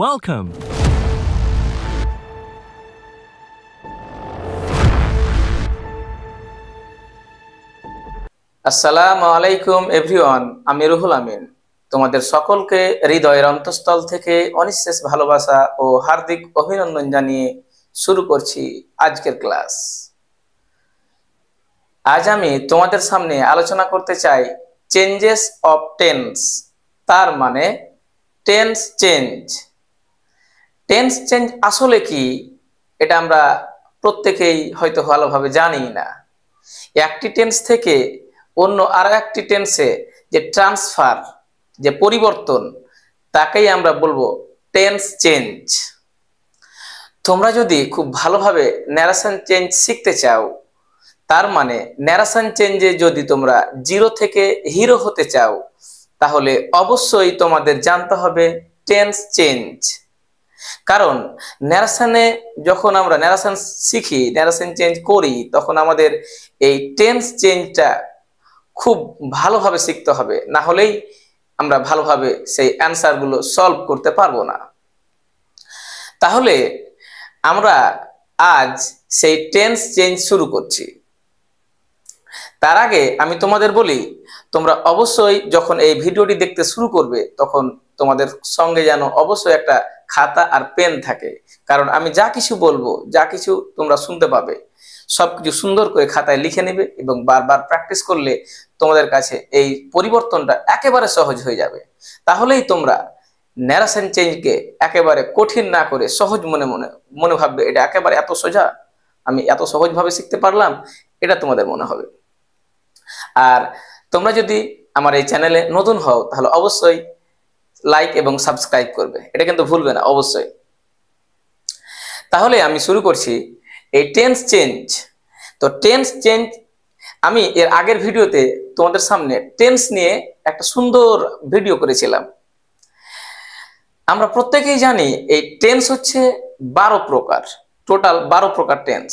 Welcome. আসসালামু আলাইকুম everyone, আমি রুহুল আমিন। তোমাদের সকলকে হৃদয়ের অন্তঃস্থল থেকে অনিঃশেষ ভালোবাসা ও হার্দিক অভিনন্দন জানিয়ে শুরু করছি আজকের ক্লাস। আজ আমি তোমাদের সামনে আলোচনা করতে চাই চেঞ্জেস অফ টেন্স, তার মানে টেন্স চেঞ্জ। টেন্স চেঞ্জ আসলে কি, এটা আমরা প্রত্যেকেই হয়তো ভালোভাবে জানি না। একটি টেন্স থেকে অন্য আর একটি টেন্সে যে ট্রান্সফার, যে পরিবর্তন, তাকেই আমরা বলবো টেন্স চেঞ্জ। তোমরা যদি খুব ভালোভাবে ন্যারেশন চেঞ্জ শিখতে চাও, তার মানে ন্যারেশন চেঞ্জে যদি তোমরা জিরো থেকে হিরো হতে চাও, তাহলে অবশ্যই তোমাদের জানতে হবে টেন্স চেঞ্জ। কারণ ন্যারেশনে যখন আমরা ন্যারেশন শিখি, ন্যারেশন চেঞ্জ করি, তখন আমাদের এই টেন্স চেঞ্জটা খুব ভালোভাবে শিখতে হবে, না হলেই আমরা ভালোভাবে সেই অ্যান্সারগুলো সলভ করতে পারবো না। তাহলে আমরা আজ সেই টেন্স চেঞ্জ শুরু করছি। তার আগে আমি তোমাদের বলি, তোমরা অবশ্যই যখন এই ভিডিওটি দেখতে শুরু করবে, তখন তোমাদের সঙ্গে যেন অবশ্যই একটা খাতা আর পেন থাকে। কারণ আমি যা কিছু বলবো, যা কিছু তোমরা শুনতে পাবে, সবকিছু সুন্দর করে খাতায় লিখে নেবে এবং বারবার প্র্যাকটিস করলে তোমাদের কাছে এই পরিবর্তনটা একেবারে সহজ হয়ে যাবে। তাহলেই তোমরা ন্যারেশন চেঞ্জকে একেবারে কঠিন না করে সহজ মনে ভাববে, এটা একেবারে এত সোজা, আমি এত সহজভাবে শিখতে পারলাম, এটা তোমাদের মনে হবে। আর তোমরা যদি আমার এই চ্যানেলে নতুন হও, তাহলে অবশ্যই লাইক এবং সাবস্ক্রাইব করবে, এটা কিন্তু ভুলবে না অবশ্যই। তাহলে আমি শুরু করছি এই টেন্স চেঞ্জ। তো টেন্স চেঞ্জ, আমি এর আগের ভিডিওতে তোমাদের সামনে টেন্স নিয়ে একটা সুন্দর ভিডিও করেছিলাম। আমরা প্রত্যেকেই জানি এই টেন্স হচ্ছে 12 প্রকার, টোটাল 12 প্রকার টেন্স।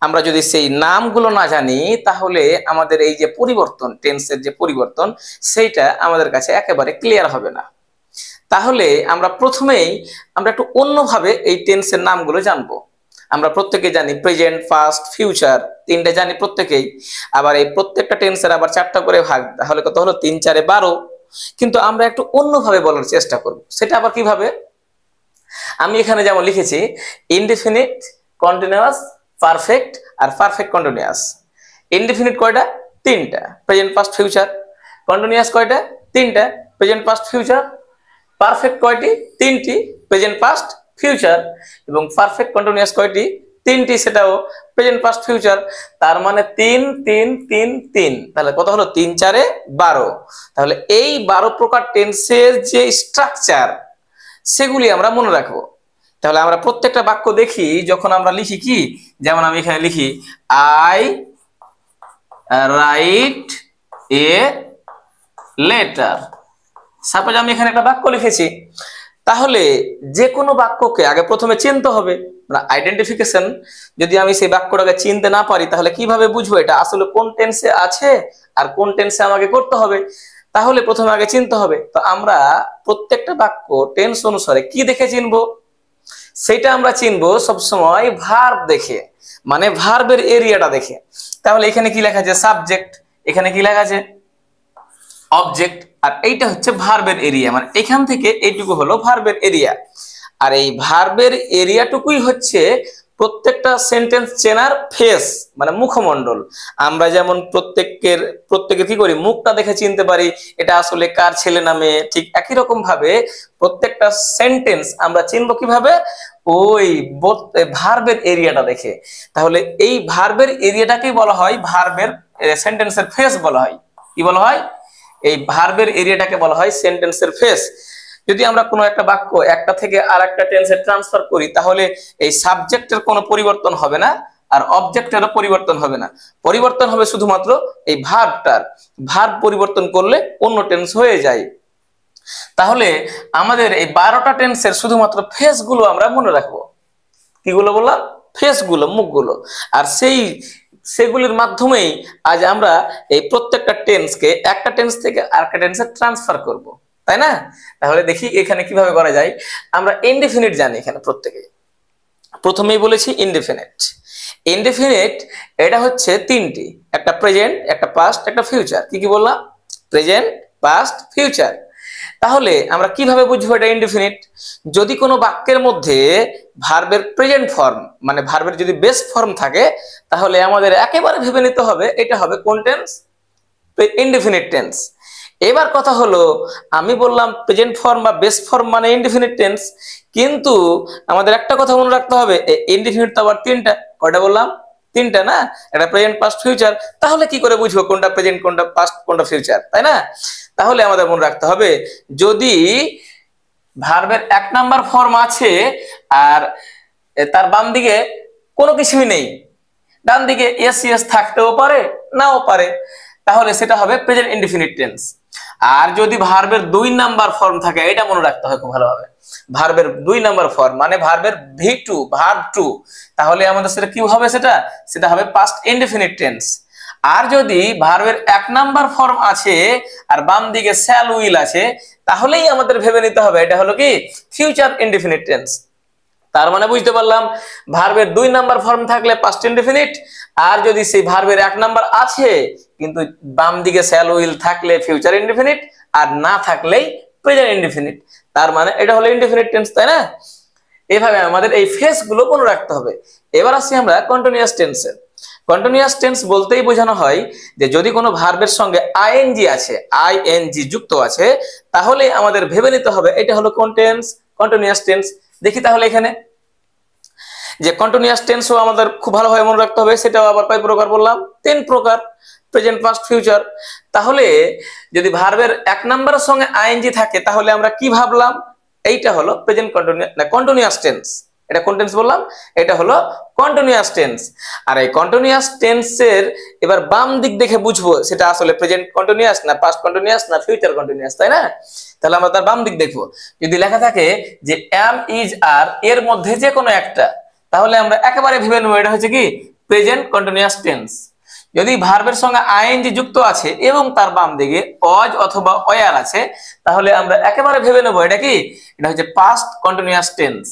আমরা যদি সেই নামগুলো না জানি, তাহলে আমাদের এই যে পরিবর্তন, টেন্সের যে পরিবর্তন, সেইটা আমাদের কাছে একেবারে ক্লিয়ার হবে না। তাহলে আমরা প্রথমেই একটু অন্যভাবে এই টেন্সের নামগুলো জানবো। আমরা প্রত্যেকে জানি প্রেজেন্ট, পাস্ট, ফিউচার, তিনটে জানি প্রত্যেকেই। আবার এই প্রত্যেকটা টেন্সের আবার 4টা করে ভাগ, তাহলে কত হলো? 3 4 12। কিন্তু আমরা একটু অন্যভাবে বলার চেষ্টা করব। সেটা আবার কিভাবে? আমি এখানে যেমন লিখেছি ইনডিফিনিট, কন্টিনিউয়াস, পারফেক্ট আর পারফেক্ট কন্টিনিউয়াস। ইনডিফিনিট কয়টা? 3টা, প্রেজেন্ট, পাস্ট, ফিউচার। কন্টিনিউয়াস কয়টা? 3টা, প্রেজেন্ট, পাস্ট, ফিউচার। পারফেক্ট কয়টি? 3টি, প্রেজেন্ট, পাস্ট, ফিউচার। এবং পারফেক্ট কন্টিনিউয়াস কয়টি? 3টি, সেটাও প্রেজেন্ট, পাস্ট, ফিউচার। তার মানে 3 3 3 3। তাহলে কত হলো? 3 4 12। তাহলে এই 12 প্রকার টেন্সের যে স্ট্রাকচার, সেগুলি আমরা মনে রাখবো। তাহলে আমরা প্রত্যেকটা বাক্য দেখি, যখন আমরা লিখি কি, যেমন আমি এখানে লিখি I write a letter. Suppose আমি এখানে একটা বাক্য লিখেছি, তাহলে যে কোনো বাক্যকে আগে প্রথমে চিনতে হবে, আইডেন্টিফিকেশন। যদি আমি সেই বাক্যটাকে চিনতে না পারি, তাহলে কিভাবে বুঝবো এটা আসলে কোন টেন্সে আছে আর কোন টেন্সে আমাকে করতে হবে? তাহলে প্রথমে আগে চিনতে হবে। তো আমরা প্রত্যেকটা বাক্য টেন্স অনুসারে কি দেখে চিনবো? সেটা আমরা চিনবো সবসময় ভার্ব দেখে, মানে ভার্বের এরিয়াটা দেখে। তাহলে এখানে কি লেখা আছে? সাবজেক্ট। এখানে কি লেখা আছে? অবজেক্ট। আর এইটা হচ্ছে ভার্বের এরিয়া, মানে এখান থেকে এইটুকু হলো ভার্বের এরিয়া। আর এই ভার্বের এরিয়াটুকুই হচ্ছে প্রত্যেকটা সেন্টেন্স চেনার ফেস, মানে মুখমণ্ডল। আমরা যেমন প্রত্যেকে কি করি? মুখটা দেখে চিনতে পারি এটা আসলে কার ছেলে নামে, ঠিক একই রকম ভাবে প্রত্যেকটা সেন্টেন্স আমরা চিনবো কিভাবে? ওই ভার্বের এরিয়াটা দেখে। তাহলে এই ভার্বের এরিয়াটাকেই বলা হয় ভার্বের সেন্টেন্সের ফেস বলা হয়। কি বলা হয়? এই ভার্বের এরিয়াটাকে বলা হয় সেন্টেন্সের ফেস। যদি আমরা কোনো একটা বাক্য একটা থেকে আর একটা টেন্সে ট্রান্সফার করি, তাহলে এই সাবজেক্টের কোনো পরিবর্তন হবে না, আর অবজেক্টেরও পরিবর্তন হবে না। পরিবর্তন হবে শুধুমাত্র এই ভার্বটার। ভার্ব পরিবর্তন করলে অন্য টেন্স হয়ে যায়। তাহলে আমাদের এই 12টা টেন্সের শুধুমাত্র ফেসগুলো আমরা মনে রাখবো। কিগুলো বললাম? ফেসগুলো, মুখগুলো। আর সেগুলির মাধ্যমেই আজ আমরা এই প্রত্যেকটা টেন্সকে একটা টেন্স থেকে আরেকটা টেন্সে ট্রান্সফার করব। তাই না? তাহলে দেখি এখানে কিভাবে করা যায়। আমরা ইনডেফিনিট জানি এখানে প্রত্যেকে, প্রথমেই বলেছি ইনডেফিনিট। ইনডেফিনিট এটা হচ্ছে তিনটি, একটা প্রেজেন্ট, একটা পাস্ট, একটা ফিউচার। কি কি বললাম? Present, past, future. তাহলে আমরা কিভাবে বুঝবো এটা ইনডেফিনিট? যদি কোনো বাক্যের মধ্যে ভার্বের প্রেজেন্ট ফর্ম মানে ভার্বের যদি বেস ফর্ম থাকে, তাহলে আমাদের একেবারে ভেবে নিতে হবে এটা হবে কোন টেন্স? Indefinite tense. এবার কথা হলো, আমি বললাম প্রেজেন্ট ফর্ম বা বেস ফর্ম মানে ইনডেফিনিট টেন্স, কিন্তু আমাদের একটা কথা মনে রাখতে হবে, ইনডেফিনিট তো আবার তিনটা। কয়টা বললাম? তিনটা না? এটা প্রেজেন্ট, পাস্ট, ফিউচার। তাহলে কি করে বুঝবো কোনটা প্রেজেন্ট, কোনটা পাস্ট, কোনটা ফিউচার, তাই না? তাহলে আমাদের মনে রাখতে হবে, যদি ভার্বের এক নাম্বার ফর্ম আছে আর তার বাম দিকে কোনো কিছুই নেই, ডান দিকে এস এস থাকতেও পারে, নাও পারে, তাহলে সেটা হবে প্রেজেন্ট ইনডেফিনিট টেন্স। আর যদি ভার্বের দুই নাম্বার ফর্ম থাকে, এটা মনে রাখতে হয় খুব ভালোভাবে, ভার্বের দুই নাম্বার ফর্ম মানে ভার্বের V2, ভার্ব টু, তাহলে আমাদের সেটা কি হবে? সেটা হবে পাস্ট ইনডেফিনিট টেন্স। আর যদি ভার্বের এক নাম্বার ফর্ম আছে আর বাম দিকে শ্যাল উইল আছে, তাহলেই আমাদের ভেবে নিতে হবে এটা হলো কি? Future indefinite tense. তার মানে বুঝতে পারলাম, ভার্বের দুই নাম্বার ফর্ম থাকলে পাস্ট ইনডেফিনিট, আর যদি সেই ভার্বের এক নাম্বার আছে কিন্তু বাম দিকে শ্যাল উইল থাকলে ফিউচার ইনডেফিনিট, আর না থাকলেই প্রেজেন্ট ইনডেফিনিট। তার মানে এটা হলো ইনডেফিনিট টেন্স, তাই না? এইভাবে আমাদের এই ফেস গুলো মনে রাখতে হবে। এবার আসি আমরা কন্টিনিউয়াস টেন্সে। কন্টিনিউয়াস টেন্স বলতেই বোঝানো হয় যে যদি কোনো ভার্বের সঙ্গে আইএনজি আছে, আইএনজি যুক্ত আছে, তাহলে আমাদের ভেবে নিতে হবে এটা হলো কোন টেন্স? Continuous tense. দেখি তাহলে এখানে যে কন্টিনিউয়াস টেন্সও আমাদের খুব ভালোভাবে মনে রাখতে হবে। সেটাও আবার কয় প্রকার বললাম? 3 প্রকার, প্রেজেন্ট, পাস্ট, ফিউচার। তাহলে যদি ভার্বের এক নাম্বারের সঙ্গে আইএনজি থাকে, তাহলে আমরা কি ভাবলাম? এইটা হলো প্রেজেন্ট কন্টিনিউয়াস টেন্স। এটা কোন টেন্স বললাম? এটা হলো কন্টিনিউয়াস টেন্স। আর এই কন্টিনিউয়াস টেন্সের এবার বাম দিক দেখে বুঝবো সেটা আসলে প্রেজেন্ট কন্টিনিউয়াস না পাস্ট কন্টিনিউয়াস না ফিউচার কন্টিনিউয়াস, তাই না? তাহলে আমরা তার বাম দিক দেখবো। যদি লেখা থাকে যে এম, ইজ, আর এর মধ্যে যে কোনো একটা, তাহলে আমরা একেবারে ভেবে নেবো এটা হচ্ছে কি? Present continuous tense. যদি ভার্বের সঙ্গে আইএনজি যুক্ত আছে এবং তার বাম দিকে অজ অথবা ওয়ার আছে, তাহলে আমরা একেবারে ভেবে নেবো এটা কি? এটা হচ্ছে পাস্ট কন্টিনিউয়াস টেন্স।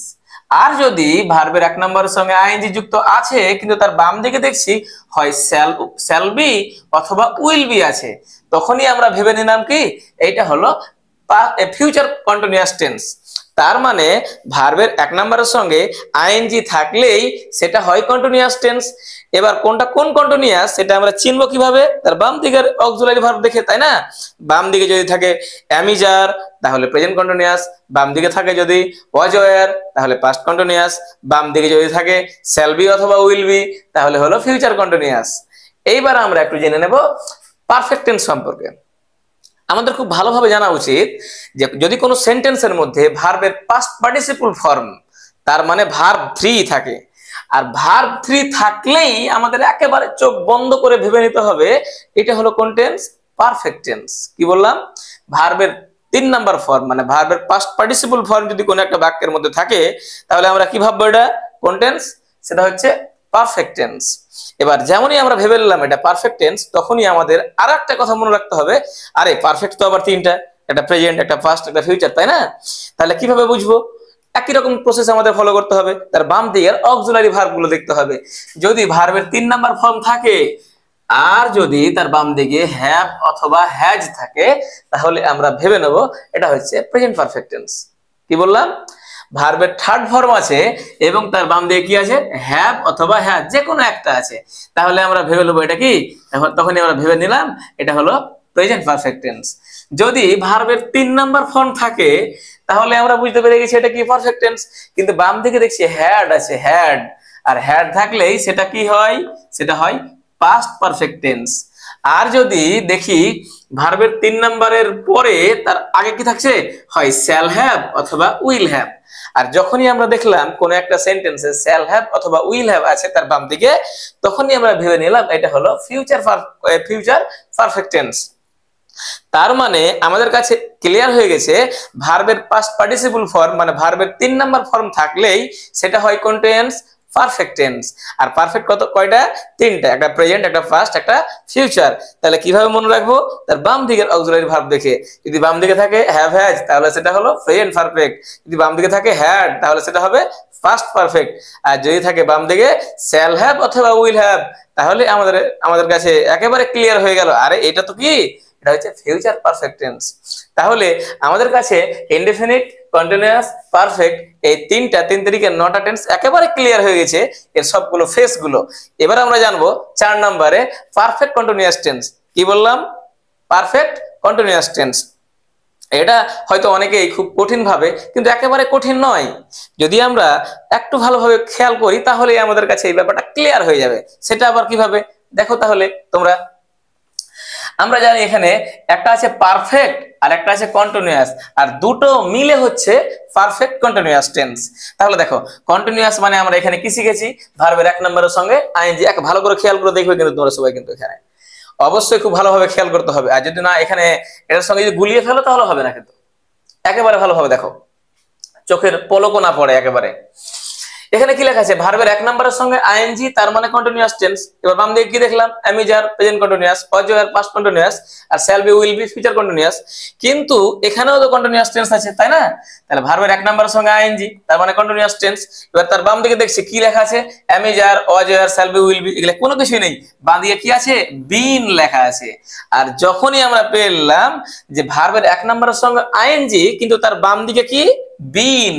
আর যদি ভার্বের এক নম্বরের সঙ্গে আইএনজি যুক্ত আছে কিন্তু তার বাম দিকে দেখছি হয় শ্যাল বি অথবা উইল বি আছে, তখনই আমরা ভেবে নিলাম কি? এইটা হলো ফিউচার কন্টিনিউয়াস টেন্স। তার মানে ভার্বের এক নম্বরের সঙ্গে আইএনজি থাকলেই সেটা হয় কন্টিনিউয়াস টেন্স। এবার কোনটা কোন কন্টিনিউয়াস সেটা আমরা চিনবো কিভাবে? তার বাম দিকের অক্সিলারি ভার্ব দেখে, তাই না? বাম দিকে যদি থাকে অ্যামিজার তাহলে প্রেজেন্ট কন্টিনিউয়াস, বাম দিকে থাকে যদি ওয়াজ ওয়ার তাহলে পাস্ট কন্টিনিউয়াস, বাম দিকে যদি থাকে শ্যাল বি অথবা উইল বি তাহলে হলো ফিউচার কন্টিনিউয়াস। এইবার আমরা একটু জেনে নেব পারফেক্ট টেন্স সম্পর্কে। আমাদের খুব ভালোভাবে জানা উচিত যে যদি কোনো সেন্টেন্সের মধ্যে ভার্বের পাস্ট পার্টিসিপল ফর্ম তার মানে ভার্ব 3 থাকে, আর ভার্ব 3 থাকলেই আমাদের একেবারে চোখ বন্ধ করে ভেবে নিতে হবে এটা হলো কোন টেন্স? Perfect tense. কি বললাম? ভার্বের 3 নাম্বার ফর্ম মানে ভার্বের পাস্ট পার্টিসিপল ফর্ম যদি কোনো একটা বাক্যের মধ্যে থাকে, তাহলে আমরা কি ভাববো এটা কোন টেন্স? সেটা হচ্ছে পারফেক্ট টেন্স। এবার যেমনই আমরা ভেবে নিলাম এটা পারফেক্ট টেন্স, তখনই আমাদের আর একটা কথা মনে রাখতে হবে, আরে পারফেক্ট তো আবার 3টা, একটা প্রেজেন্ট, একটা পাস্ট, একটা ফিউচার, তাই না? তাহলে কিভাবে বুঝবো? একই রকম প্রসেস আমাদের ফলো করতে হবে। তার বাম দিকের অক্সিলারি ভার্ব গুলো দেখতে হবে। যদি ভার্বের 3 নাম্বার ফর্ম থাকে আর যদি তার বাম দিকে হ্যাভ অথবা হ্যাজ থাকে, তাহলে আমরা ভেবে নেব এটা হচ্ছে প্রেজেন্ট পারফেক্ট টেন্স। কি বললাম? ভার্বের থার্ড ফর্ম আছে এবং তার বাম দিকে কি আছে? হ্যাভ অথবা হ্যাজ, যে কোনো একটা আছে, তাহলে আমরা ভেবে নেব এটা কি? তখনই আমরা ভেবে নিলাম এটা হলো প্রেজেন্ট পারফেক্ট টেন্স। যদি ভার্বের 3 নাম্বার ফর্ম থাকে, তাহলে আমরা বুঝতে পেরে গেছি এটা কি? Perfect tense. কিন্তু বাম দিকে দেখছি হ্যাড আছে, হ্যাড, আর হ্যাড থাকলেই সেটা কি হয়? সেটা হয় পাস্ট পারফেক্ট টেন্স। আর যদি দেখি ভার্বের 3 নাম্বারের পরে তার আগে কি থাকছে? হয় শ্যাল হ্যাভ অথবা উইল হ্যাভ। আর যখনই আমরা দেখলাম কোন একটা সেন্টেন্সে শ্যাল হ্যাভ অথবা উইল হ্যাভ আছে তার বাম দিকে, তখনই আমরা ভেবে নিলাম এটা হলো ফিউচার পারফেক্ট টেন্স। তার মানে আমাদের কাছে ক্লিয়ার হয়ে গেছে ভার্বের পাস্ট পার্টিসিপল ফর্ম মানে ভার্বের 3 নাম্বার ফর্ম থাকলেই সেটা হয় কোন টেন্স? Perfect tense. আর পারফেক্ট কত কয়টা? তিনটা, একটা প্রেজেন্ট, একটা পাস্ট, একটা ফিউচার। তাহলে কিভাবে মনে রাখবো? তার বাম দিকের অক্সিলারি ভার্ব দেখে। যদি বাম দিকে থাকে হ্যাভ হ্যাজ তাহলে সেটা হলো প্রেজেন্ট পারফেক্ট, যদি বাম দিকে থাকে হ্যাড তাহলে সেটা হবে পাস্ট পারফেক্ট, আর যদি থাকে বাম দিকে শ্যাল হ্যাভ অথবা উইল হ্যাভ তাহলে আমাদের কাছে একেবারে ক্লিয়ার হয়ে গেল, আরে এটা তো কি, এটা হচ্ছে ফিউচার পারফেক্ট টেন্স। তাহলে আমাদের কাছে ইনডেফিনিট, কন্টিনিউয়াস, পারফেক্ট এই তিন তারিখের 9টা টেন্স একেবারে ক্লিয়ার হয়ে গেছে, এর সবগুলো ফেস গুলো। এবার আমরা জানবো 4 নম্বরে পারফেক্ট কন্টিনিউয়াস টেন্স। কি বললাম? Perfect continuous tense. এটা হয়তো অনেকেই খুব কঠিন ভাবে, কিন্তু একেবারে কঠিন নয়। যদি আমরা একটু ভালোভাবে খেয়াল করি তাহলে আমাদের কাছে এই ব্যাপারটা ক্লিয়ার হয়ে যাবে। সেটা আবার কিভাবে দেখো তাহলে তোমরা। আমরা জানি এখানে একটা আছে পারফেক্ট আর একটা আছে কন্টিনিউয়াস, আর দুটো মিলে হচ্ছে পারফেক্ট কন্টিনিউয়াস টেন্স। তাহলে দেখো কন্টিনিউয়াস মানে আমরা এখানে কি শিখেছি? ভার্বের 1 নম্বরের সঙ্গে আইএনজি। এক ভালো করে খেয়াল করে দেখবে কিন্তু তোমরা সবাই, কিন্তু এখানে অবশ্যই খুব ভালোভাবে খেয়াল করতে হবে। আর যদি না এখানে এটার সঙ্গে যদি গুলিয়ে ফেলো তাহলে হবে না, কিন্তু একেবারে ভালোভাবে দেখো, চোখের পলকও না পড়ে একেবারে। এখানে কি লেখা আছে? ভার্বের 1 নম্বরের সঙ্গে আইএনজি, তার মানে কন্টিনিউয়াস টেন্স। এবার বাম দিকে কি দেখলাম? am is are present continuous, was are past continuous, আর shall be will be future continuous. কিন্তু এখানেও তো কন্টিনিউয়াস টেন্স আছে, তাই না? তাহলে ভার্বের 1 নম্বরের সঙ্গে আইএনজি, তার মানে কন্টিনিউয়াস টেন্স। এবার তার বাম দিকে দেখছি কি লেখা আছে? am is are, was are, shall be will be, এগুলো কোনো কিছুই নেই। বাম দিকে কি আছে? been লেখা আছে। আর যখনই আমরা পেলাম যে ভার্বের 1 নম্বরের সঙ্গে আইএনজি কিন্তু তার বাম দিকে কি? বিন,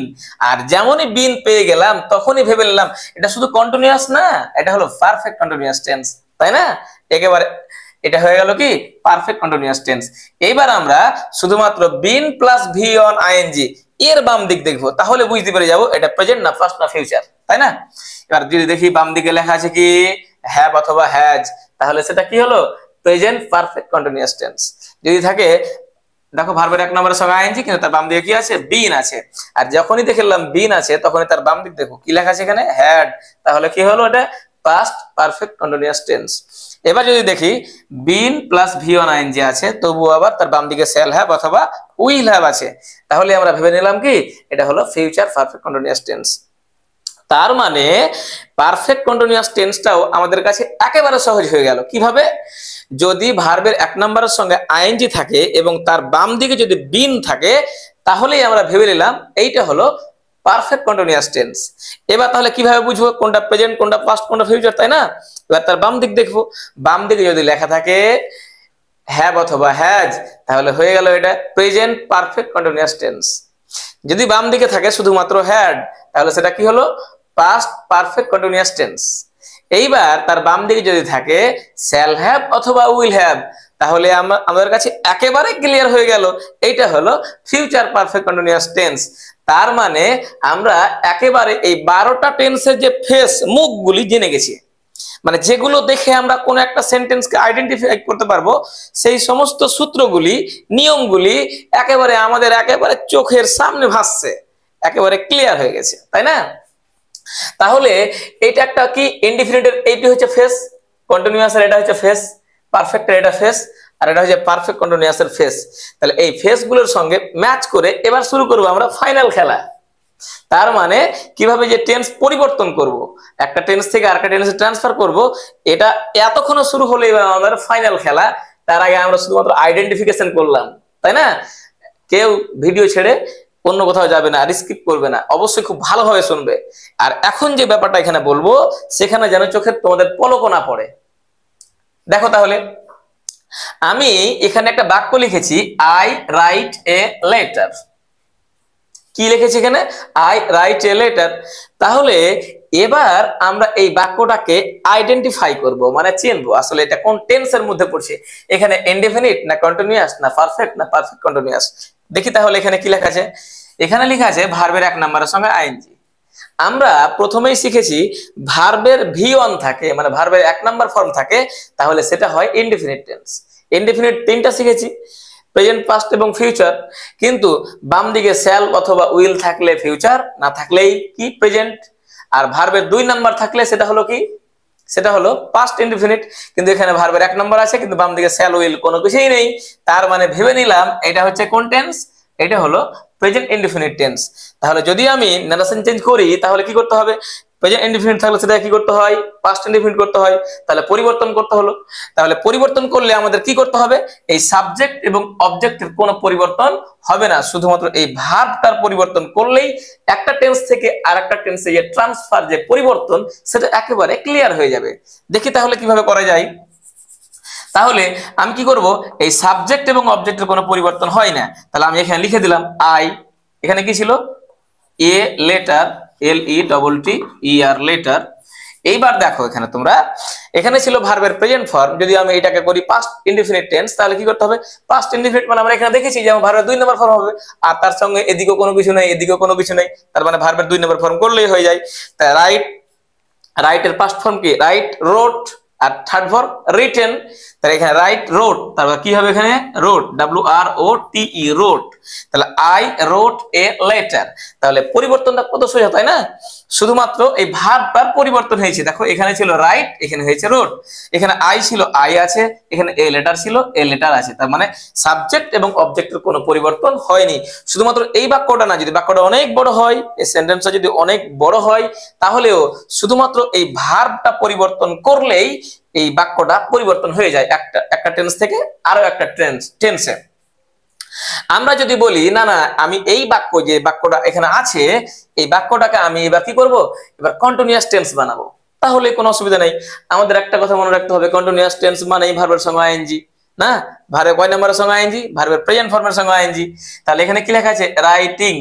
আর যেমনই বিন পেয়ে গেলাম তখনই ভেবে নিলাম এটা শুধু কন্টিনিউয়াস না, এটা হলো পারফেক্ট কন্টিনিউয়াস টেন্স, তাই না? একেবারে এটা হয়ে গেল কি? Perfect continuous tense. এইবার আমরা শুধুমাত্র been plus V on ING এর বাম দিক দেখবো, তাহলে বুঝতে পেরে যাবো এটা প্রেজেন্ট না পাস্ট না ফিউচার, তাই না? এবার যদি দেখি বাম দিকে লেখা আছে কি হ্যাভ অথবা হ্যাজ, তাহলে সেটা কি হলো? Present perfect continuous tense. যদি থাকে দেখো ভার্বের 1 নম্বরের সঙ্গে আইএনজি কিন্তু তার বাম দিকে কি আছে? বিন আছে। আর যখনই দেখলাম বিন আছে তখনই তার বাম দিক দেখো কি লেখা আছে এখানে? হ্যাড, তাহলে কি হলো? এটা পাস্ট পারফেক্ট কন্টিনিউয়াস টেন্স। এবার যদি দেখি been plus V on ING আছে, তবু আবার তার বাম দিকে শ্যাল হ্যাভ অথবা উইল হ্যাভ আছে, তাহলে আমরা ভেবে নিলাম কি এটা হলো ফিউচার পারফেক্ট কন্টিনিউয়াস টেন্স। তার মানে পারফেক্ট কন্টিনিউয়াস টেন্সটাও আমাদের কাছে একেবারে সহজ হয়ে গেল। কিভাবে? যদি ভার্বের 1 নম্বরের সঙ্গে আইএনজি থাকে এবং তার বাম দিকে যদি বিন থাকে তাহলেই আমরা ভেবে নিলাম এইটা হলো পারফেক্ট কন্টিনিউয়াস টেন্স। এবার তাহলে কিভাবে বুঝবো কোনটা প্রেজেন্ট, কোনটা পাস্ট, কোনটা ফিউচার, তাই না? এবার তার বাম দিক দেখবো, বাম দিকে যদি লেখা থাকে হ্যাভ অথবা হ্যাজ তাহলে হয়ে গেল এটা প্রেজেন্ট পারফেক্ট কন্টিনিউয়াস টেন্স। যদি বাম দিকে থাকে শুধুমাত্র হ্যাড তাহলে সেটা কি হলো? Past perfect continuous tense. এইবার তার বাম দিকে যদি থাকে শ্যাল হ্যাভ অথবা উইল হ্যাভ তাহলে আমাদের কাছে একেবারে ক্লিয়ার হয়ে গেল এইটা হলো ফিউচার পারফেক্ট কন্টিনিউয়াস টেন্স। তার মানে আমরা একেবারে এই 12টা টেন্সের যে ফেস মুখগুলি জেনে গেছি, মানে যেগুলো দেখে আমরা কোন একটা সেন্টেন্সকে আইডেন্টিফাই করতে পারবো, সেই সমস্ত সূত্রগুলি, নিয়মগুলি একেবারে আমাদের একেবারে চোখের সামনে ভাসছে, একেবারে ক্লিয়ার হয়ে গেছে, তাই না? তাহলে এটা একটা কি? ইনডিফিনিটের এইটি হচ্ছে ফেস, কন্টিনিউয়াসের এটা হচ্ছে ফেস, পারফেক্টের এটা ফেস, আর এটা হচ্ছে পারফেক্ট কন্টিনিউয়াসের ফেস। তাহলে এই ফেসগুলোর সঙ্গে ম্যাচ করে এবার শুরু করবো আমরা ফাইনাল খেলা। তার মানে কিভাবে যে টেন্স পরিবর্তন করব, একটা টেন্স থেকে আরেকটা টেন্সে ট্রান্সফার করব, এটা এতক্ষণ শুরু হলো এবার আমাদের ফাইনাল খেলা। তার আগে আমরা শুধুমাত্র আইডেন্টিফিকেশন করলাম, তাই না? কেউ ভিডিও ছেড়ে অন্য কোথাও যাবে না, আর স্কিপ করবে না, অবশ্যই খুব ভালোভাবে শুনবে। আর এখন যে ব্যাপারটা এখানে বলবো সেখানে যেন চোখের তোমাদের পলকও না পড়ে। দেখো তাহলে আমি এখানে একটা বাক্য লিখেছি, আই রাইট এ লেটার। কি লিখেছি এখানে? I write a letter. তাহলে এবার আমরা এই বাক্যটাকে আইডেন্টিফাই করব, মানে চিনবো আসলে এটা কোন টেন্সের মধ্যে পড়ছে। এখানে ইনডেফিনিট না কন্টিনিউয়াস না পারফেক্ট না পারফেক্ট কন্টিনিউয়াস। দেখি তাহলে এখানে কি লেখা আছে। এখানে লেখা আছে ভার্বের 1 নম্বরের সঙ্গে আইএনজি। আমরা প্রথমেই শিখেছি ভার্বের ভি অন থাকে, মানে ভার্বের 1 নম্বর ফর্ম থাকে, তাহলে সেটা হয় ইনডেফিনিট টেন্স। ইনডেফিনিট 3টা শিখেছি, প্রেজেন্ট, পাস্ট এবং ফিউচার। কিন্তু বাম দিকে শ্যাল অথবা উইল থাকলে ফিউচার, না থাকলেই কি প্রেজেন্ট। আর ভার্বের 2 নাম্বার থাকলে সেটা হলো কি? সেটা হলো পাস্ট ইনডেফিনিট। কিন্তু এখানে ভার্বের 1 নাম্বার আছে কিন্তু বাম দিকে শ্যাল উইল কোনো কিছুই নেই, তার মানে ভেবে নিলাম এটা হচ্ছে কোন টেন্স? এটা হলো প্রেজেন্ট ইনডেফিনিট টেন্স। তাহলে যদি আমি নারেশন চেঞ্জ করি তাহলে কি করতে হবে? প্রেজেন্ট ইনডিফিনিট থাকলে সেটা কি করতে হয়, পাস্ট ইনডিফিনিট করতে হয়। তাহলে পরিবর্তন করতে হলো, তাহলে পরিবর্তন করলে আমাদের কি করতে হবে, এই সাবজেক্ট এবং অবজেক্টের কোনো পরিবর্তন হবে না, শুধুমাত্র এই ভার্বটার পরিবর্তন করলেই একটা টেন্স থেকে আরেকটা টেন্সে যে ট্রান্সফার, যে পরিবর্তন, সেটা একেবারে ক্লিয়ার হয়ে যাবে। দেখি তাহলে কিভাবে করা যায়। তাহলে আমি কি করব, এই সাবজেক্ট এবং অবজেক্টের কোনো পরিবর্তন হয় না, তাহলে আমি এখানে লিখে দিলাম আই। এখানে কি ছিল, এ লেটার, LETTER লেটার। এইবার দেখো এখানে তোমরা, এখানে ছিল ভার্বের প্রেজেন্ট ফর্ম, যদি আমি এটাকে করি পাস্ট ইনডিফিনিট টেন্স, তাহলে কি করতে হবে, পাস্ট ইনডিফিনিট মানে আমরা এখানে দেখেছি যে ভার্বের 2 নম্বর ফর্ম হবে, আর তার সঙ্গে এদিকেও কোনো কিছু নেই, এদিকেও কোনো কিছু নেই, তার মানে ভার্বের 2 নম্বর ফর্ম করলেই হয়ে যায়। তাই রাইটের পাস্ট ফর্ম কি, রাইট, রোট, আর থার্ড ফর্ম রিটেন। তাহলে এখানে রাইট, রোট, তারপর কি হবে এখানে, রোট, WROTE, রোট। তাহলে আই রোট এ লেটার। তাহলে পরিবর্তনটা কত সোজা, তাই না? শুধুমাত্র এই ভার্বটার পরিবর্তন হয়েছে। দেখো এখানে ছিল রাইট, এখানে হয়েছে রোট, এখানে আই ছিল আই আছে, এখানে এ লেটার ছিল এ লেটার আছে। তার মানে সাবজেক্ট এবং অবজেক্টের কোনো পরিবর্তন হয়নি। শুধুমাত্র এই বাক্যটা না, যদি বাক্যটা অনেক বড় হয়, এই সেন্টেন্সটা যদি অনেক বড় হয়, তাহলেও শুধুমাত্র এই ভার্বটা পরিবর্তন করলেই এই বাক্যটা পরিবর্তন হয়ে যায় একটা টেন্স থেকে আরো একটা টেন্সে। আমরা যদি বলি না না, আমি এই বাক্য, যে বাক্যটা এখানে আছে, এই বাক্যটাকে আমি এবার কি করব, এবার কন্টিনিউয়াস টেন্স বানাবো, তাহলে কোনো অসুবিধা নেই। আমাদের একটা কথা মনে রাখতে হবে, কন্টিনিউয়াস টেন্স মানেই ভার্বের সঙ্গে আইএনজি, না? ভার্বের কয় নম্বরের সঙ্গে আইএনজি, ভার্বের প্রেজেন্ট ফর্মের সঙ্গে আইএনজি। তাহলে এখানে কি লেখা আছে, রাইটিং,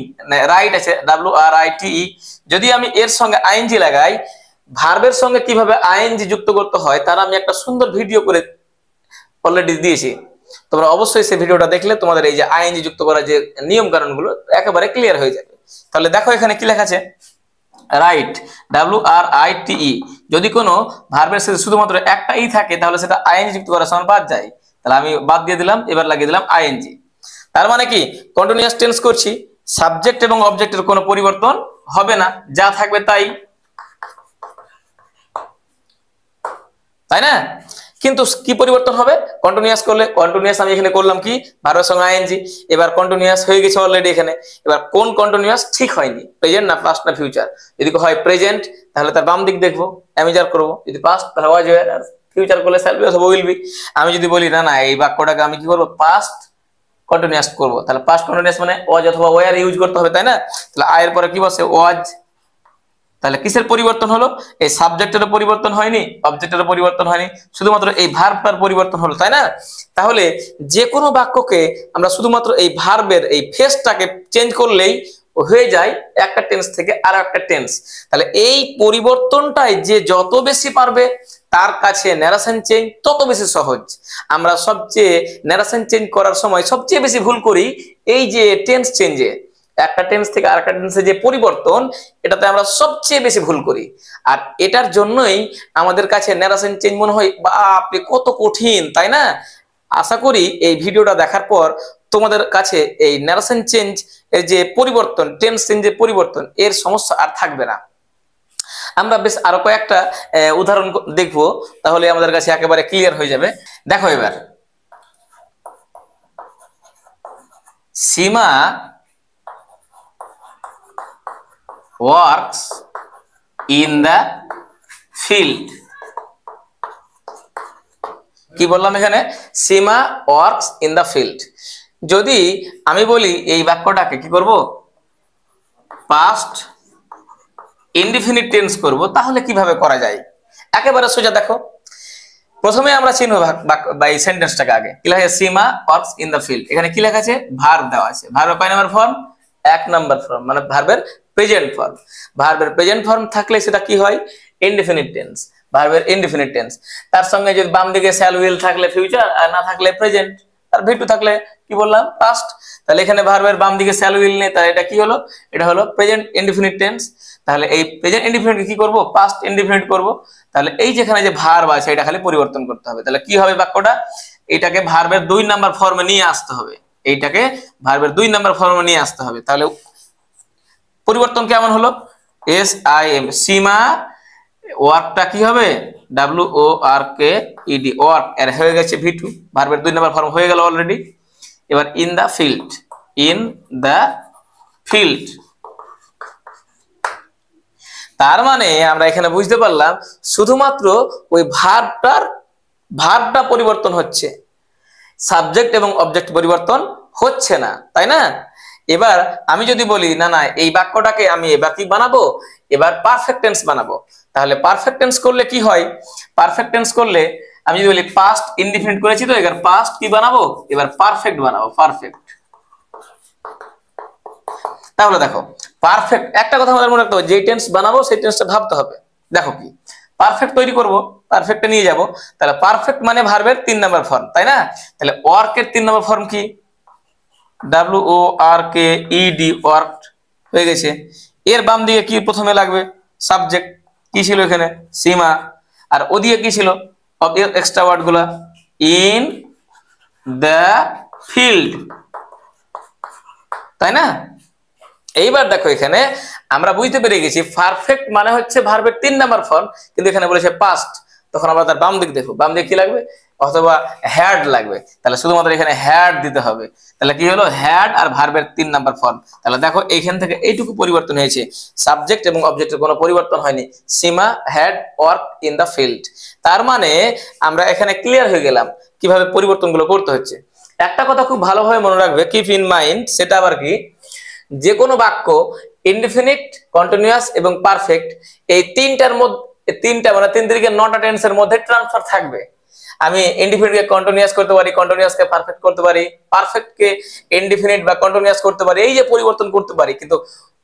রাইট আছে WRITE। যদি আমি এর সঙ্গে আইএনজি লাগাই, ভার্বের সঙ্গে কিভাবে আইএনজি যুক্ত করতে হয় তার আমি একটা সুন্দর ভিডিও করে অলরেডি দিয়েছি। তোমরা অবশ্যই সেই ভিডিওটা দেখলে তোমাদের এই যে আইএনজি যুক্ত করার যে নিয়ম কানুনগুলো একেবারে ক্লিয়ার হয়ে যাবে। তাহলে দেখো এখানে কি লেখা আছে, রাইট, WRITE। যদি কোনো ভার্বের সাথে শুধুমাত্র একটা ই থাকে, তাহলে সেটা আইএনজি যুক্ত করার সময় বাদ যায়। তাহলে আমি বাদ দিয়ে দিলাম, এবার লাগিয়ে দিলাম আইএনজি। তার মানে কি, কন্টিনিউয়াস টেন্স করছি, সাবজেক্ট এবং অবজেক্টের কোনো পরিবর্তন হবে না, যা থাকবে তাই, তাই না? কিন্তু কি পরিবর্তন হবে, কন্টিনিউয়াস করলে, কন্টিনিউয়াস আমি এখানে করলাম কি, ভার্বের সঙ্গে আইএনজি, এবার কন্টিনিউয়াস হয়ে গেছে অলরেডি এখানে। এবার কোন কন্টিনিউয়াস ঠিক হয়নি, প্রেজেন্ট না পাস্ট না ফিউচার। যদি হয় প্রেজেন্ট, তাহলে তার বাম দিক দেখবো, অ্যামিজার করবো। যদি পাস্ট, তাহলে ওয়াজ ওয়্যার, আর ফিউচার করলে শ্যাল বি অথবা উইল বি। আমি যদি বলি না না, এই বাক্যটাকে আমি কি করবো, পাস্ট কন্টিনিউয়াস করবো, তাহলে পাস্ট কন্টিনিউয়াস মানে ওয়াজ অথবা ওয়্যার ইউজ করতে হবে, তাই না? তাহলে আয়ের পরে কি বসে, ওয়াজ। তাহলে কিসের পরিবর্তন হলো, এই সাবজেক্টের পরিবর্তন হয়নি, অবজেক্টের পরিবর্তন হয়নি, শুধুমাত্র এই ভার্বটার পরিবর্তন হলো, তাই না? তাহলে যে কোনো বাক্যকে আমরা শুধুমাত্র এই ভার্বের এই ফেসটাকে চেঞ্জ করলেই হয়ে যায় একটা টেন্স থেকে আরো একটা টেন্স। তাহলে এই পরিবর্তনটাই যে যত বেশি পারবে, তার কাছে ন্যারেশন চেঞ্জ তত বেশি সহজ। আমরা সবচেয়ে ন্যারেশন চেঞ্জ করার সময় সবচেয়ে বেশি ভুল করি এই যে টেন্স চেঞ্জে, একটা টেন্স থেকে আরেকটা টেন্সে যে পরিবর্তন, এটাতে আমরা সবচেয়ে বেশি ভুল করি। আর এটার জন্যই আমাদের কাছে ন্যারেশন চেঞ্জ মনে হয় বাপরে কত কঠিন, তাই না? আশা করি এই ভিডিওটা দেখার পর তোমাদের কাছে এই ন্যারেশন চেঞ্জ এর যে পরিবর্তন, টেন্স চেঞ্জের পরিবর্তন, এর সমস্যা আর থাকবে না। আমরা বেশ আরো কয়েকটা উদাহরণ দেখবো, তাহলে আমাদের কাছে একেবারে ক্লিয়ার হয়ে যাবে। দেখো এবার, সীমা works in the field। কি বললাম এখানে, সীমা ওয়ার্কস ইন দা ফিল্ড। যদি আমি বলি এই বাক্যটাকে কি করব, পাস্ট ইনডিফিনিট টেন্স করব, তাহলে কিভাবে করা যায়, একেবারে সোজা। দেখো প্রথমে আমরা চিনব বা এই সেন্টেন্সটাকে আগে, কি লেখা আছে, সীমা ওয়ার্কস ইন দা ফিল্ড। এখানে কি লেখা আছে, ভার্ব দেওয়া আছে। ভার্বের কয় নাম্বার ফর্ম, 1 নাম্বার ফর্ম, মানে ভার্বের প্রেজেন্ট ফর্ম। ভার্বের প্রেজেন্ট ফর্ম থাকলে সেটা কি হয়, ইনডিফিনিট টেন্স, ভার্বের ইনডিফিনিট টেন্স। তার সঙ্গে যদি বাম দিকে শ্যাল উইল থাকলে ফিউচার, আর না থাকলে প্রেজেন্ট, আর ভি টু থাকলে কি বললাম, পাস্ট। তাহলে এখানে ভার্বের বাম দিকে শ্যাল উইল নেই, তাহলে এটা কি হলো, এটা হলো প্রেজেন্ট ইনডিফিনিট টেন্স। তাহলে এই প্রেজেন্ট ইনডিফিনিট কি করব, পাস্ট ইনডিফিনিট করব। তাহলে এই যেখানে যে ভার্ব আছে এটা খালি পরিবর্তন করতে হবে। তাহলে কি হবে বাক্যটা, এটাকে ভার্বের 2 নাম্বার ফর্মে নিয়ে আসতে হবে, এইটাকে ভার্বের 2 নাম্বার ফর্মে নিয়ে আসতে হবে। তাহলে পরিবর্তন কেমন হলো, SIM, সীমা, ওয়ার্কটা কি হবে, WORKED, ওয়ার্ক, এর হয়ে গেছে V2, ভার্বের 2 নাম্বার ফর্ম হয়ে গেল অলরেডি। এবার in the field, in the field. তার মানে আমরা এখানে বুঝতে পারলাম শুধুমাত্র ওই ভার্বটা পরিবর্তন হচ্ছে, সাবজেক্ট এবং অবজেক্ট পরিবর্তন হচ্ছে না, তাই না? এবার আমি যদি বলি না না এই বাক্যটাকে আমি এবার কি বানাবো, এবার পারফেক্ট টেন্স বানাবো, তাহলে পারফেক্ট টেন্স করলে কি হয়? পারফেক্ট টেন্স করলে আমি যদি বলি পাস্ট ইনডিফিনিট করেছি, তো এবার পাস্ট কি বানাবো, এবার পারফেক্ট বানাবো, পারফেক্ট। তাহলে দেখো পারফেক্ট, একটা কথা আমাদের মনে রাখতে হবে, যে টেন্স বানাবো সেই টেন্সটা ভাবতে হবে। দেখো কি পারফেক্ট তৈরি করব, পারফেক্টে নিয়ে যাব, তাহলে পারফেক্ট মানে ভার্বের 3 নম্বর ফর্ম, তাই না? তাহলে ওয়ার্কের 3 নম্বর ফর্ম কি? WORKED, ওয়ার্কড হয়ে গেছে। এর বাম দিকে কি প্রথমে লাগবে? সাবজেক্ট। কি ছিল এখানে? সীমা। আর ওদিকে কি ছিল? এক্সট্রা ওয়ার্ড গুলা, ইন দ্য ফিল্ড, তাই না? এইবার দেখো এখানে আমরা বুঝতে পেরে গেছি পারফেক্ট মানে হচ্ছে ভার্বের 3 নাম্বার ফর্ম, কিন্তু এখানে বলেছে পাস্ট, তখন আমরা তার বাম দিক দেখো, বাম দিকে কি লাগবে? অথবা হ্যাড লাগবে, তাহলে শুধুমাত্র এখানে হ্যাড দিতে হবে। তাহলে কি হলো? হ্যাড আর ভার্বের 3 নাম্বার ফর্ম। তাহলে দেখো এইখান থেকে এইটুকু পরিবর্তন হয়েছে, সাবজেক্ট এবং অবজেক্টের কোনো পরিবর্তন হয়নি। Seema had work in the field. তার মানে আমরা এখানে ক্লিয়ার হয়ে গেলাম কিভাবে পরিবর্তনগুলো করতে হচ্ছে। একটা কথা খুব ভালোভাবে মনে রাখবে, কিপ ইন মাইন্ড, সেটা আবার কি, যে কোনো বাক্য ইনডিফিনিট, কন্টিনিউয়াস এবং পারফেক্ট, এই তিনটার মধ্যে, তিনটা মানে 3 থেকে 9টা টেন্সের মধ্যে ট্রান্সফার থাকবে। আমি ইনডিফিনিটকে কন্টিনিউয়াস করতে পারি, কন্টিনিউয়াসকে পারফেক্ট করতে পারি, পারফেক্টকে ইনডিফিনিট বা কন্টিনিউয়াস করতে পারি, এই যে পরিবর্তন করতে পারি, কিন্তু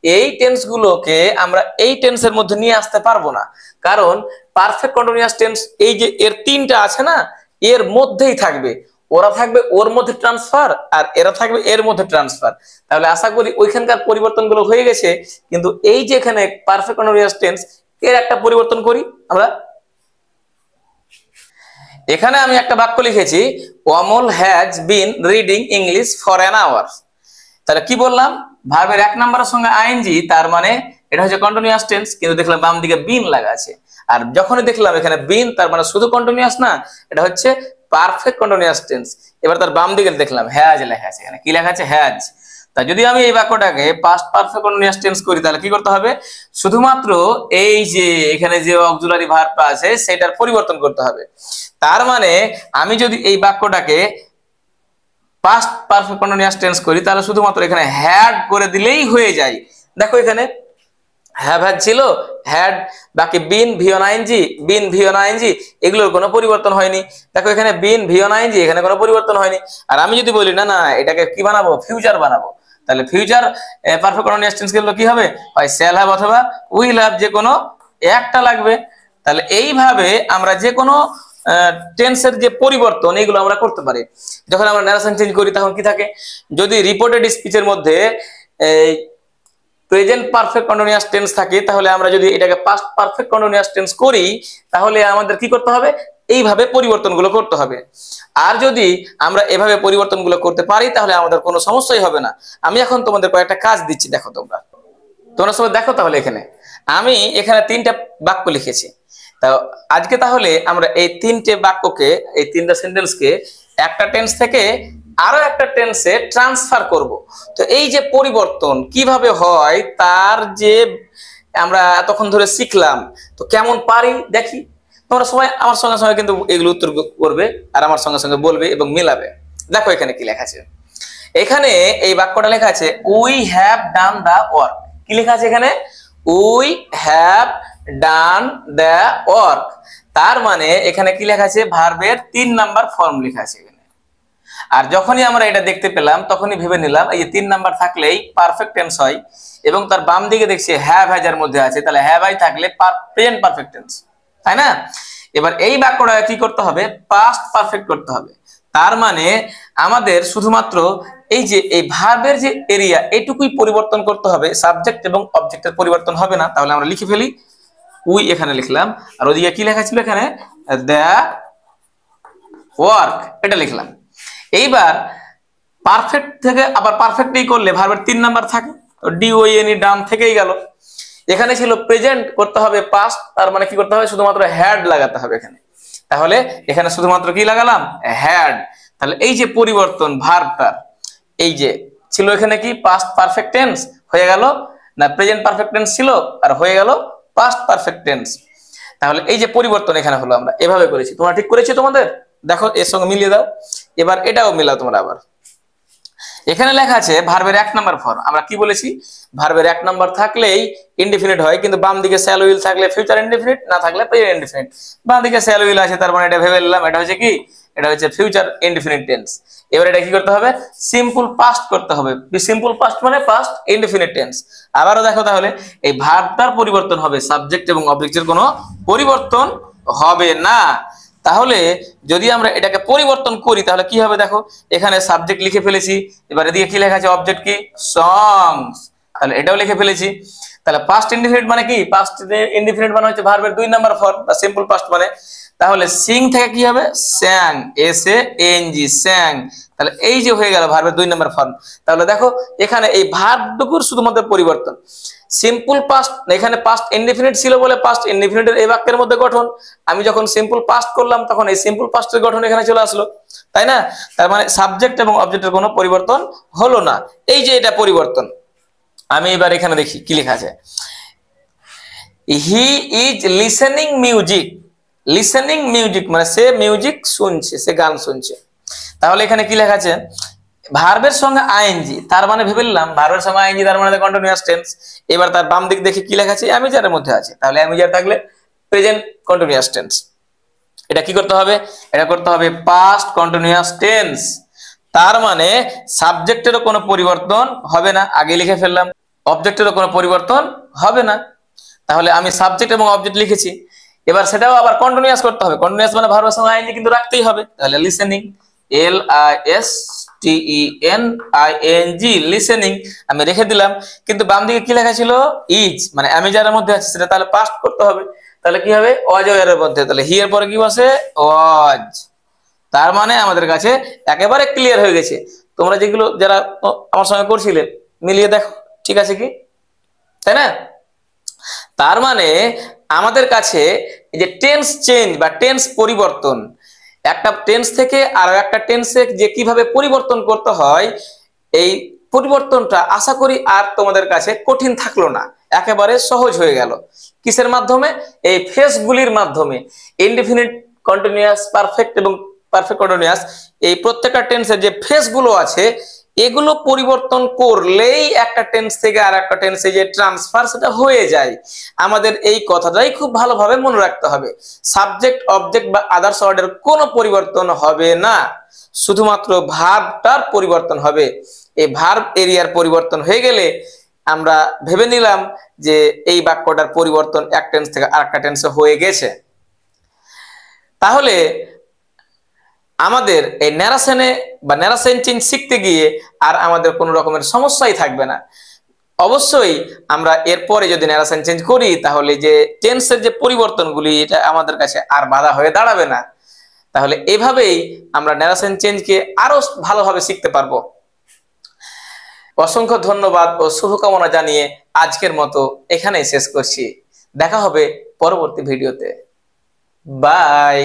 এই টেন্সগুলোকে আমরা এই টেন্সের মধ্যে নিয়ে আসতে পারবো না, কারণ পারফেক্ট কন্টিনিউয়াস টেন্স এই যে এর 3টা আছে না, এর মধ্যেই থাকবে। ওরা থাকবে ওর মধ্যে ট্রান্সফার, আর এরা থাকবে এর মধ্যে ট্রান্সফার। তাহলে আশা করি ওইখানকার পরিবর্তনগুলো হয়ে গেছে, কিন্তু এই যে এখানে পারফেক্ট কন্টিনিউয়াস টেন্স, এর একটা পরিবর্তন করি আমরা। এখানে আমি একটা বাক্য লিখেছি, Amal has been reading English for an hour. তাহলে কি বললাম? ভার্বের 1 নম্বরের সঙ্গে আইএনজি, তার মানে এটা হচ্ছে কন্টিনিউয়াস টেন্স, কিন্তু দেখলাম বাম দিকে বিন লাগা আছে। আর যখনই দেখলাম এখানে বিন, তার মানে শুধু কন্টিনিউয়াস না, এটা হচ্ছে পারফেক্ট কন্টিনিউয়াস টেন্স। এবার তার বাম দিকে দেখলাম হ্যাজ লেখা আছে, এখানে কি লেখা আছে? হ্যাজ। তা যদি আমি এই বাক্যটাকে পাস্ট পারফেক্ট কন্টিনিউয়াস টেন্স করি, তাহলে কি করতে হবে? শুধুমাত্র এই যে এখানে যে অক্সিলারি ভার্বটা আছে সেটার পরিবর্তন করতে হবে। তার মানে আমি যদি এই বাক্যটাকে পাস্ট পারফেক্ট কন্টিনিউয়াস টেন্স করি, তাহলে শুধুমাত্র এখানে হ্যাড করে দিলেই হয়ে যায়। দেখো এখানে হ্যাভ হ্যাড ছিল, হ্যাড, বাকি বিন ভিওন আইএনজি, বিন ভিওন আইএনজি, এগুলোর কোনো পরিবর্তন হয়নি। দেখো এখানে বিন ভিওন আইএনজি, এখানে কোনো পরিবর্তন হয়নি। আর আমি যদি বলি না না এটাকে কি বানাবো? ফিউচার বানাবো, তাহলে ফিউচার পারফেক্ট কন্টিনিউয়াস টেন্স গুলো কি হবে? হয় শ্যাল হ্যাভ অথবা উইল হ্যাভ, যে কোনো একটা লাগবে। তাহলে এইভাবে আমরা যে কোনো টেন্সের যে পরিবর্তন এগুলো আমরা করতে পারি। যখন আমরা ন্যারেশন চেঞ্জ করি তখন কি থাকে? যদি রিপোর্টেড স্পিচের মধ্যে প্রেজেন্ট পারফেক্ট কন্টিনিউয়াস টেন্স থাকে, তাহলে আমরা যদি এটাকে পাস্ট পারফেক্ট কন্টিনিউয়াস টেন্স করি, তাহলে আমাদের কি করতে হবে? এইভাবে পরিবর্তনগুলো করতে হবে। আর যদি আমরা এভাবে পরিবর্তনগুলো করতে পারি, তাহলে আমাদের কোনো সমস্যাই হবে না। আমি এখন তোমাদের কয়েকটা কাজ দিচ্ছি, দেখো তোমরা সবাই দেখো। তাহলে এখানে আমি এখানে 3টা বাক্য লিখেছি। তো আজকে তাহলে আমরা এই 3টে বাক্যকে, এই 3টা সেন্টেন্সকে একটা টেন্স থেকে আরো একটা টেন্সে ট্রান্সফার করব। তো এই যে পরিবর্তন কিভাবে হয় তার যে আমরা এতক্ষণ ধরে শিখলাম, তো কেমন পারি দেখি। তোমরা সবাই আমার সঙ্গে সঙ্গে কিন্তু এগুলো উত্তর করবে আর আমার সঙ্গে সঙ্গে বলবে এবং মিলাবে। দেখো এখানে কি লেখা আছে। এখানে এই বাক্যটা লেখা আছে we have done the work. কি লেখা আছে এখানে? We have done the work. তার মানে এখানে কি লেখা আছে? ভার্বের 3 নাম্বার ফর্ম লেখা আছে এখানে। আর যখনই আমরা এটা দেখতে পেলাম তখনই ভেবে নিলাম এই যে 3 নাম্বার থাকলেই পারফেক্ট টেন্স হয়, এবং তার বাম দিকে দেখছি হ্যাভ হ্যাজের মধ্যে আছে, তাহলে হ্যাভ আই থাকলে প্রেজেন্ট পারফেক্ট টেন্স, তাই না? এবার এই বাক্যটা কি করতে হবে? পাস্ট পারফেক্ট করতে হবে। তার মানে আমাদের শুধুমাত্র এই যে এই ভার্বের যে এরিয়া এইটুকুই পরিবর্তন করতে হবে, সাবজেক্ট এবং অবজেক্টের পরিবর্তন হবে না। তাহলে আমরা লিখে ফেলি, উই এখানে লিখলাম, আর ওদিকে কি লেখা ছিল? এখানে দ্য ওয়ার্ক, এটা লিখলাম। এইবার পারফেক্ট থেকে আবার পারফেক্টই করলে ভার্বের 3 নাম্বার থাকে, তো ডিওএনই ডান থেকেই গেল। এখানে ছিল প্রেজেন্ট, করতে হবে পাস্ট, তার মানে কি করতে হবে? শুধুমাত্র হ্যাড লাগাতে হবে এখানে। তাহলে এখানে শুধুমাত্র কি লাগালাম? হ্যাড। তাহলে এই যে পরিবর্তন ভার্বটার, এই যে ছিল এখানে কি পাস্ট পারফেক্ট টেন্স হয়ে গেল না প্রেজেন্ট পারফেক্ট টেন্স ছিল আর হয়ে গেল পাস্ট পারফেক্ট টেন্স। তাহলে এই যে পরিবর্তন এখানে হলো আমরা এভাবে করেছি, তোমরা ঠিক করেছো? তোমাদের দেখো এর সঙ্গে মিলিয়ে দাও, এবার এটাও মিলাও তোমরা। আবার এখানে লেখা আছে ভার্বের 1 নাম্বার ফর্ম। আমরা কি বলেছি? ভার্বের 1 নাম্বার থাকলেই ইনডিফিনিট হয়, কিন্তু বাম দিকে শ্যাল উইল থাকলে ফিউচার ইনডিফিনিট, না থাকলে প্রেজেন্ট ইনডিফিনিট। বাম দিকে শ্যাল উইল আছে, তার মানে এটা ভেবে নিলাম এটা হচ্ছে কি, এটা হচ্ছে ফিউচার ইনডিফিনিট টেন্স। এবার এটা কি করতে হবে? সিম্পল পাস্ট করতে হবে। সিম্পল পাস্ট মানে পাস্ট ইনডিফিনিট টেন্স। আবারও দেখো তাহলে এই ভার্বটার পরিবর্তন হবে, সাবজেক্ট এবং অবজেক্টের কোনো পরিবর্তন হবে না। তাহলে যদি আমরা এটাকে পরিবর্তন করি তাহলে কি হবে? দেখো এখানে সাবজেক্ট লিখে ফেলেছি, এবার এদিকে কি লেখা আছে? অবজেক্ট কি? সংস। তাহলে এটাও লিখে ফেলেছি। তাহলে পাস্ট ইনডিফিনিট মানে কি? পাস্ট ইনডিফিনিট মানে হচ্ছে ভার্বের 2 নাম্বার ফর্ম বা সিম্পল পাস্ট মানে। তাহলে সিং থেকে কি হবে? স্যাং, SANG, স্যাং। তাহলে এই যে হয়ে গেল ভার্বের 2 নাম্বার ফর্ম। তাহলে দেখো এখানে এই ভার্বটুকুর শুধুমাত্র পরিবর্তন। সিম্পল পাস্ট, এখানে পাস্ট ইনডিফিনিট ছিল বলে পাস্ট ইনডিফিনিটের এই বাক্যের মধ্যে গঠন। আমি যখন সিম্পল পাস্ট করলাম তখন এই সিম্পল পাস্টের গঠন এখানে চলে আসলো, তাই না? তার মানে সাবজেক্ট এবং অবজেক্টের কোনো পরিবর্তন হলো না। এই যে এটা পরিবর্তন। আমি এবার এখানে দেখি কি লেখা আছে। He is listening music. Listening music মানে সে মিউজিক শুনছে, সে গান শুনছে। তাহলে এখানে কি লেখা আছে? ভার্বের সঙ্গে আইএনজি, তার মানে ভেবে নিলাম ভার্বের সঙ্গে আইএনজি, তার মানে কন্টিনিউয়াস টেন্স। এবার তার বাম দিক দেখে কি লেখা আছে? অ্যামিজারের মধ্যে আছে। তাহলে অ্যামিজার থাকলে প্রেজেন্ট কন্টিনিউয়াস টেন্স। এটা কি করতে হবে? এটা করতে হবে পাস্ট কন্টিনিউয়াস টেন্স। তার মানে সাবজেক্টেরও কোনো পরিবর্তন হবে না, আগে লিখে ফেললাম। অবজেক্টেরও কোনো পরিবর্তন হবে না। তাহলে আমি সাবজেক্ট এবং অবজেক্ট লিখেছি, এবার সেটাও আবার কন্টিনিউয়াস করতে হবে। কন্টিনিউয়াস মানে ভার্বের সঙ্গে আইএনজি কিন্তু রাখতেই হবে। তাহলে লিসেনিং, LISTENING, লিসেনিং আমি রেখে দিলাম। কিন্তু বাম দিকে কি লেখা ছিল? ইজ, মানে অ্যামিজারের মধ্যে আছে, সেটা তাহলে পাস্ট করতে হবে। তাহলে কি হবে? ওয়াজ এর মধ্যে। তাহলে হি এর পরে কি বসে? ওয়াজ। তার মানে আমাদের কাছে একেবারে ক্লিয়ার হয়ে গেছে। তোমরা যেগুলো যারা আমার সঙ্গে করছিলে মিলিয়ে দেখো ঠিক আছে কি, তাই না? তার মানে আমাদের কাছে এই যে টেন্স চেঞ্জ বা টেন্স পরিবর্তন, একটা টেন্স থেকে আরো একটা টেন্সে যে কিভাবে পরিবর্তন করতে হয়, এই পরিবর্তনটা আশা করি আর তোমাদের কাছে কঠিন থাকলো না, একেবারে সহজ হয়ে গেল। কিসের মাধ্যমে? এই ফেসগুলির মাধ্যমে। ইনডিফিনিট, কন্টিনিউয়াস, পারফেক্ট এবং পারফেক্ট কন্টিনিউয়াস, এই প্রত্যেকটা টেন্সের যে ফেসগুলো আছে এগুলো পরিবর্তন করলেই একটা টেন্স থেকে আর একটা টেন্সে যে ট্রান্সফার সেটা হয়ে যায়। আমাদের এই কথাটাই খুব ভালোভাবে মনে রাখতে হবে। সাবজেক্ট, অবজেক্ট বা আদার্স ওয়ার্ডের কোনো পরিবর্তন হবে না, শুধুমাত্র ভার্বটার পরিবর্তন হবে। এই ভার্ব এরিয়ার পরিবর্তন হয়ে গেলে আমরা ভেবে নিলাম যে এই বাক্যটার পরিবর্তন এক টেন্স থেকে আরেকটা টেন্সে হয়ে গেছে। তাহলে আমাদের এই ন্যারেশনে বা ন্যারেশন চেঞ্জ শিখতে গিয়ে আর আমাদের কোনো রকমের সমস্যাই থাকবে না। অবশ্যই আমরা এরপরে যদি ন্যারেশন চেঞ্জ করি তাহলে যে টেন্সের যে পরিবর্তনগুলি এটা আমাদের কাছে আর বাধা হয়ে দাঁড়াবে না। তাহলে এভাবেই আমরা ন্যারেশন চেঞ্জকে আরো ভালোভাবে শিখতে পারবো। অসংখ্য ধন্যবাদ ও শুভকামনা জানিয়ে আজকের মতো এখানেই শেষ করছি। দেখা হবে পরবর্তী ভিডিওতে। বাই।